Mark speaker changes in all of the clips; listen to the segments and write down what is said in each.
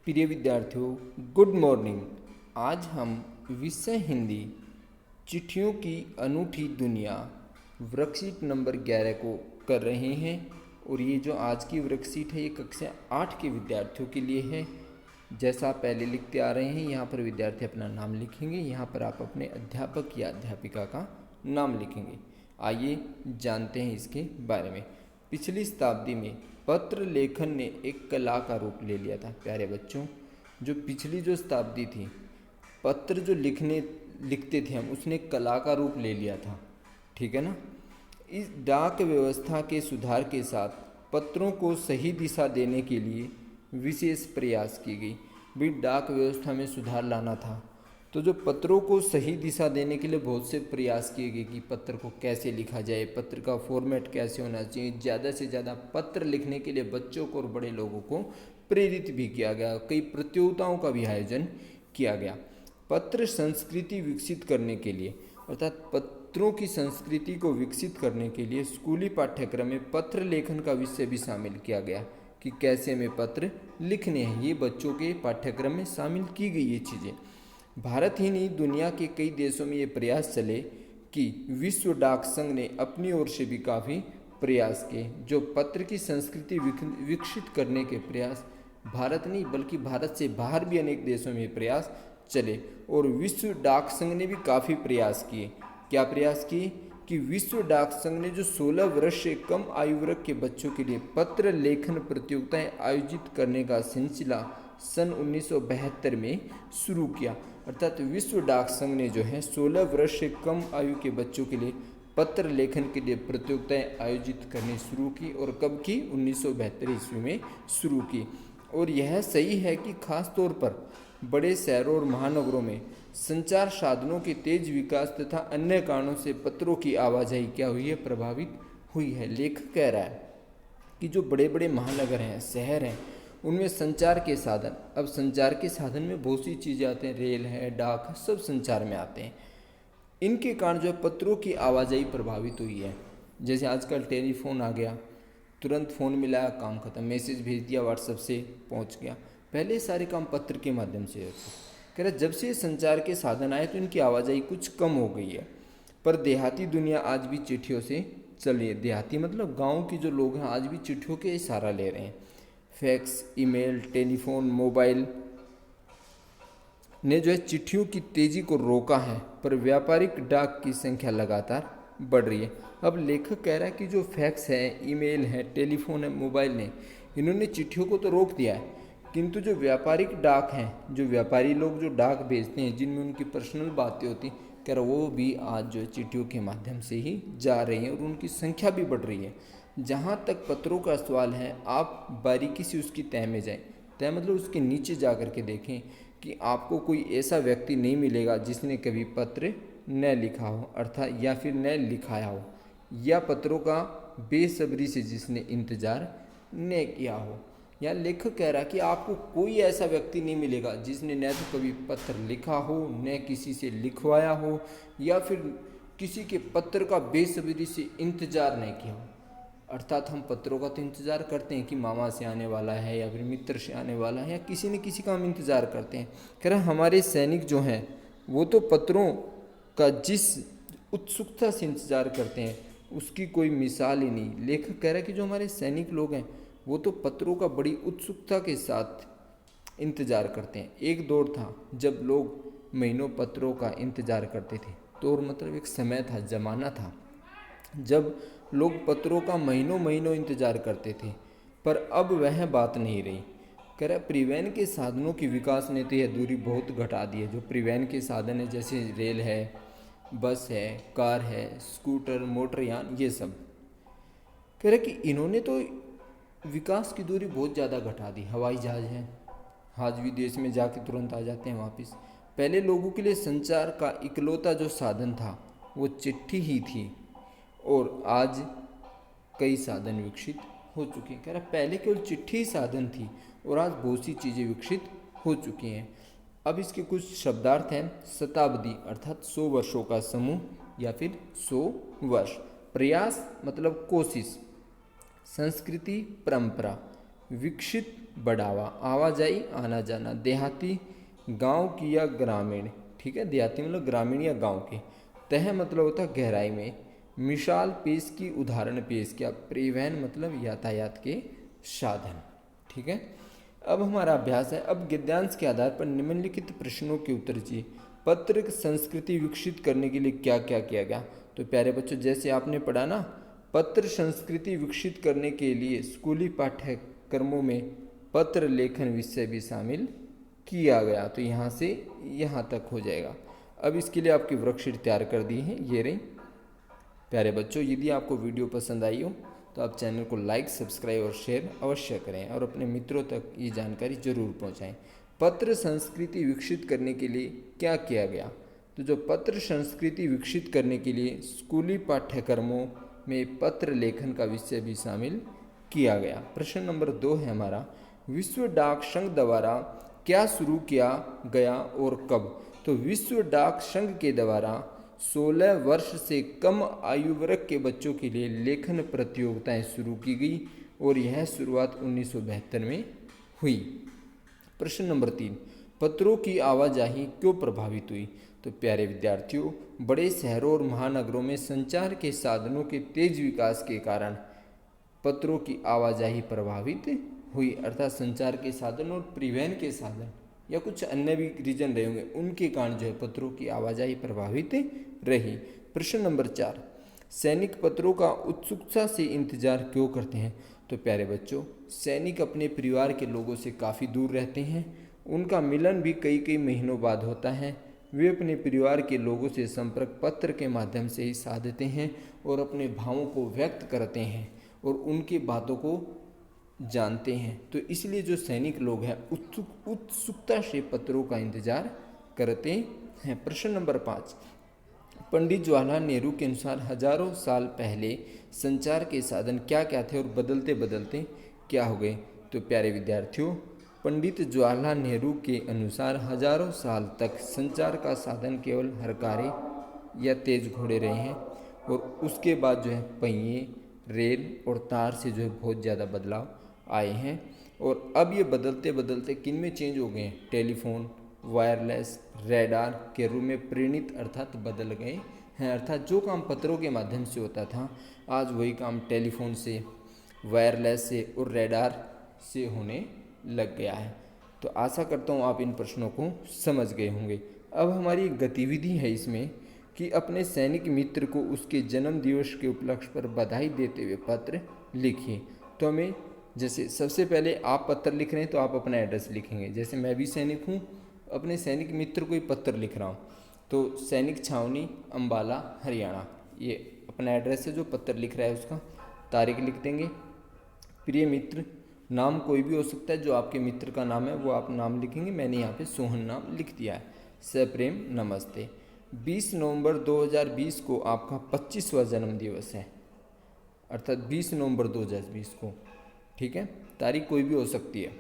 Speaker 1: प्रिय विद्यार्थियों, good morning. आज हम विषय हिंदी चिट्ठियों की अनूठी दुनिया वर्कशीट नंबर 11 को कर रहे हैं। और ये जो आज की वर्कशीट है ये कक्षा 8 के विद्यार्थियों के लिए है। जैसा आप पहले लिखते आ रहे हैं, यहाँ पर विद्यार्थी अपना नाम लिखेंगे, यहाँ पर आप अपने अध्यापक या अध्यापिका का नाम लिखेंगे। आइए जानते हैं इसके बारे में। पिछली शताब्दी में पत्र लेखन ने एक कला का रूप ले लिया था। प्यारे बच्चों, जो पिछली जो शताब्दी थी, पत्र जो लिखते थे हम, उसने कला का रूप ले लिया था। ठीक है ना। इस डाक व्यवस्था के सुधार के साथ पत्रों को सही दिशा देने के लिए विशेष प्रयास की गई। भी डाक व्यवस्था में सुधार लाना था, तो जो पत्रों को सही दिशा देने के लिए बहुत से प्रयास किए गए कि पत्र को कैसे लिखा जाए, पत्र का फॉर्मेट कैसे होना चाहिए। ज़्यादा से ज़्यादा पत्र लिखने के लिए बच्चों को और बड़े लोगों को प्रेरित भी किया गया। कई प्रतियोगिताओं का भी आयोजन किया गया। पत्र संस्कृति विकसित करने के लिए, अर्थात पत्रों की संस्कृति को विकसित करने के लिए स्कूली पाठ्यक्रम में पत्र लेखन का विषय भी शामिल किया गया कि कैसे हमें पत्र लिखने हैं। ये बच्चों के पाठ्यक्रम में शामिल की गई ये चीज़ें। भारत ही नहीं, दुनिया के कई देशों में ये प्रयास चले कि विश्व डाक संघ ने अपनी ओर से भी काफ़ी प्रयास किए। जो पत्र की संस्कृति विकसित करने के प्रयास भारत नहीं बल्कि भारत से बाहर भी अनेक देशों में प्रयास चले। और विश्व डाक संघ ने भी काफ़ी प्रयास किए। क्या प्रयास किए कि विश्व डाक संघ ने जो 16 वर्ष से कम आयु वर्ग के बच्चों के लिए पत्र लेखन प्रतियोगिताएं आयोजित करने का सिलसिला सन 1972 में शुरू किया। अर्थात विश्व डाक संघ ने जो है 16 वर्ष से कम आयु के बच्चों के लिए पत्र लेखन के लिए प्रतियोगिताएं आयोजित करनी शुरू की। और कब की? 1972 ईस्वी में शुरू की। और यह सही है कि खास तौर पर बड़े शहरों और महानगरों में संचार साधनों के तेज विकास तथा अन्य कारणों से पत्रों की आवाजाही क्या हुई है? प्रभावित हुई है। लेखक कह रहा है कि जो बड़े बड़े महानगर हैं, शहर हैं, उनमें संचार के साधन, अब संचार के साधन में बहुत सी चीज़ें आते हैं, रेल है, डाक है, सब संचार में आते हैं। इनके कारण जो है पत्रों की आवाजाही प्रभावित हुई है। जैसे आजकल टेलीफोन आ गया, तुरंत फ़ोन मिलाया, काम खत्म, मैसेज भेज दिया, व्हाट्सएप से पहुंच गया। पहले सारे काम पत्र के माध्यम से होते। कह रहे जब से संचार के साधन आए तो इनकी आवाजाही कुछ कम हो गई है। पर देहाती दुनिया आज भी चिट्ठियों से चल रही है। देहाती मतलब गाँव के जो लोग हैं आज भी चिट्ठियों के सहारा ले रहे हैं। फैक्स, ईमेल, टेलीफोन, मोबाइल ने जो है चिट्ठियों की तेज़ी को रोका है, पर व्यापारिक डाक की संख्या लगातार बढ़ रही है। अब लेखक कह रहा है कि जो फैक्स है, ईमेल है, टेलीफोन है, मोबाइल ने, इन्होंने चिट्ठियों को तो रोक दिया है, किंतु जो व्यापारिक डाक हैं, जो व्यापारी लोग जो डाक भेजते हैं, जिनमें उनकी पर्सनल बातें होती हैं, कह रहा वो भी आज जो चिट्ठियों के माध्यम से ही जा रही हैं और उनकी संख्या भी बढ़ रही है। जहाँ तक पत्रों का सवाल है, आप बारीकी से उसकी तह में जाएं। तय मतलब उसके नीचे जा कर के देखें कि आपको कोई ऐसा व्यक्ति नहीं मिलेगा जिसने कभी पत्र न लिखा हो, अर्थात या फिर न लिखाया हो, या पत्रों का बेसब्री से जिसने इंतज़ार न किया हो। या लेखक कह रहा है कि आपको कोई ऐसा व्यक्ति नहीं मिलेगा जिसने न तो कभी पत्र लिखा हो, न किसी से लिखवाया हो, या फिर किसी के पत्र का बेसब्री से इंतज़ार नहीं किया हो। अर्थात हम पत्रों का तो इंतज़ार करते हैं कि मामा से आने वाला है या फिर मित्र से आने वाला है, या किसी न किसी का हम इंतज़ार करते हैं। कह रहा हमारे सैनिक जो हैं वो तो पत्रों का जिस उत्सुकता से इंतज़ार करते हैं उसकी कोई मिसाल ही नहीं। लेखक कह रहा है कि जो हमारे सैनिक लोग हैं वो तो पत्रों का बड़ी उत्सुकता के साथ इंतज़ार करते हैं। एक दौर था जब लोग महीनों पत्रों का इंतज़ार करते थे। दौर मतलब एक समय था, ज़माना था जब लोग पत्रों का महीनों महीनों इंतज़ार करते थे। पर अब वह बात नहीं रही। कह रहा परिवहन के साधनों की विकास ने तो यह दूरी बहुत घटा दी है। जो परिवहन के साधन है, जैसे रेल है, बस है, कार है, स्कूटर, मोटरयान, ये सब, कह रहे कि इन्होंने तो विकास की दूरी बहुत ज़्यादा घटा दी। हवाई जहाज़ है, आज विदेश में जाके तुरंत आ जाते हैं वापस। पहले लोगों के लिए संचार का इकलौता जो साधन था वो चिट्ठी ही थी, और आज कई साधन विकसित हो चुके हैं। कह रहा पहले केवल चिट्ठी ही साधन थी और आज बहुत सी चीज़ें विकसित हो चुकी हैं। अब इसके कुछ शब्दार्थ हैं। शताब्दी अर्थात 100 वर्षों का समूह या फिर 100 वर्ष। प्रयास मतलब कोशिश। संस्कृति, परंपरा, विकसित बढ़ावा, आवाजाही आना जाना, देहाती गांव की या ग्रामीण, ठीक है, देहाती मतलब ग्रामीण या गांव के, तह मतलब होता है गहराई में, मिसाल पेश की, उदाहरण पेश किया, परिवहन मतलब यातायात के साधन, ठीक है। अब हमारा अभ्यास है। अब गद्यांश के आधार पर निम्नलिखित प्रश्नों के उत्तर दीजिए। पत्र संस्कृति विकसित करने के लिए क्या क्या किया गया? तो प्यारे बच्चों, जैसे आपने पढ़ा ना, पत्र संस्कृति विकसित करने के लिए स्कूली पाठ्यक्रमों में पत्र लेखन विषय भी शामिल किया गया। तो यहाँ से यहाँ तक हो जाएगा। अब इसके लिए आपकी वर्कशीट तैयार कर दी है, ये रही। प्यारे बच्चों, यदि आपको वीडियो पसंद आई हो तो आप चैनल को लाइक, सब्सक्राइब और शेयर अवश्य करें और अपने मित्रों तक ये जानकारी जरूर पहुंचाएं। पत्र संस्कृति विकसित करने के लिए क्या किया गया? तो जो पत्र संस्कृति विकसित करने के लिए स्कूली पाठ्यक्रमों में पत्र लेखन का विषय भी शामिल किया गया। प्रश्न नंबर 2 है हमारा, विश्व डाक संघ द्वारा क्या शुरू किया गया और कब? तो विश्व डाक संघ के द्वारा 16 वर्ष से कम आयु वर्ग के बच्चों के लिए लेखन प्रतियोगिताएं शुरू की गई और यह शुरुआत 1972 में हुई। प्रश्न नंबर 3, पत्रों की आवाजाही क्यों प्रभावित हुई? तो प्यारे विद्यार्थियों, बड़े शहरों और महानगरों में संचार के साधनों के तेज विकास के कारण पत्रों की आवाजाही प्रभावित हुई, अर्थात संचार के साधन और परिवहन के साधन या कुछ अन्य भी रीजन रहे होंगे, उनके कारण जो है पत्रों की आवाजाही प्रभावित रही। प्रश्न नंबर 4, सैनिक पत्रों का उत्सुकता से इंतजार क्यों करते हैं? तो प्यारे बच्चों, सैनिक अपने परिवार के लोगों से काफ़ी दूर रहते हैं, उनका मिलन भी कई कई महीनों बाद होता है। वे अपने परिवार के लोगों से संपर्क पत्र के माध्यम से ही साधते हैं और अपने भावों को व्यक्त करते हैं और उनकी बातों को जानते हैं। तो इसलिए जो सैनिक लोग हैं उत्सुकता से पत्रों का इंतजार करते हैं। प्रश्न नंबर 5, पंडित जवाहरलाल नेहरू के अनुसार हजारों साल पहले संचार के साधन क्या क्या थे और बदलते बदलते क्या हो गए? तो प्यारे विद्यार्थियों, पंडित जवाहरलाल नेहरू के अनुसार हजारों साल तक संचार का साधन केवल हरकारे या तेज घोड़े रहे हैं और उसके बाद जो है पहिए, रेल और तार से जो है बहुत ज़्यादा बदलाव आए हैं। और अब ये बदलते बदलते किन में चेंज हो गए हैं? टेलीफोन, वायरलेस, रडार के रूप में परिणित अर्थात बदल गए हैं। अर्थात जो काम पत्रों के माध्यम से होता था, आज वही काम टेलीफोन से, वायरलेस से और रडार से होने लग गया है। तो आशा करता हूँ आप इन प्रश्नों को समझ गए होंगे। अब हमारी एक गतिविधि है इसमें कि अपने सैनिक मित्र को उसके जन्म दिवस के उपलक्ष्य पर बधाई देते हुए पत्र लिखिए। तो हमें जैसे सबसे पहले आप पत्र लिख रहे हैं तो आप अपना एड्रेस लिखेंगे। जैसे मैं भी सैनिक हूँ, अपने सैनिक मित्र को ही पत्र लिख रहा हूँ, तो सैनिक छावनी अम्बाला हरियाणा, ये अपना एड्रेस है। जो पत्र लिख रहा है उसका तारीख लिख देंगे। प्रिय मित्र, नाम कोई भी हो सकता है, जो आपके मित्र का नाम है वो आप नाम लिखेंगे। मैंने यहाँ पे सोहन नाम लिख दिया है। सप्रेम नमस्ते। 20 नवंबर 2020 को आपका 25वां जन्म दिवस है, अर्थात 20 नवंबर 2020 को, ठीक है। तारीख कोई भी हो सकती है।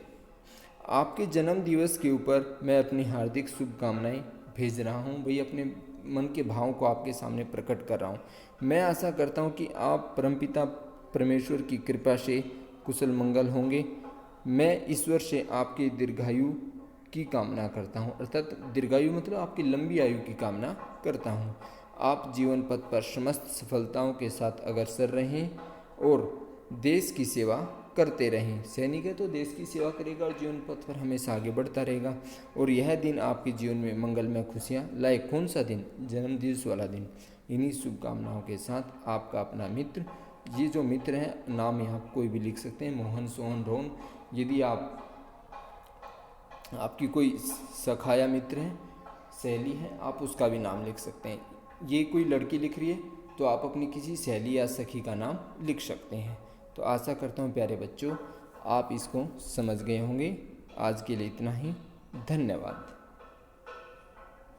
Speaker 1: आपके जन्म दिवस के ऊपर मैं अपनी हार्दिक शुभकामनाएं भेज रहा हूं। वही अपने मन के भावों को आपके सामने प्रकट कर रहा हूं। मैं आशा करता हूं कि आप परमपिता परमेश्वर की कृपा से कुशल मंगल होंगे। मैं ईश्वर से आपकी दीर्घायु की कामना करता हूं, अर्थात दीर्घायु मतलब आपकी लंबी आयु की कामना करता हूं। आप जीवन पथ पर समस्त सफलताओं के साथ अग्रसर रहें और देश की सेवा करते रहें। सैनिक है तो देश की सेवा करेगा और जीवन पथ पर हमेशा आगे बढ़ता रहेगा। और यह दिन आपके जीवन में मंगलमय खुशियाँ लाए। कौन सा दिन? जन्म दिवस वाला दिन। इन्हीं शुभकामनाओं के साथ आपका अपना मित्र, ये जो मित्र हैं नाम यहाँ कोई भी लिख सकते हैं, मोहन, सोहन, रोहन। यदि आपकी कोई सखाया मित्र है, सहेली है, आप उसका भी नाम लिख सकते हैं। ये कोई लड़की लिख रही है तो आप अपनी किसी सहेली या सखी का नाम लिख सकते हैं। तो आशा करता हूँ प्यारे बच्चों आप इसको समझ गए होंगे। आज के लिए इतना ही। धन्यवाद।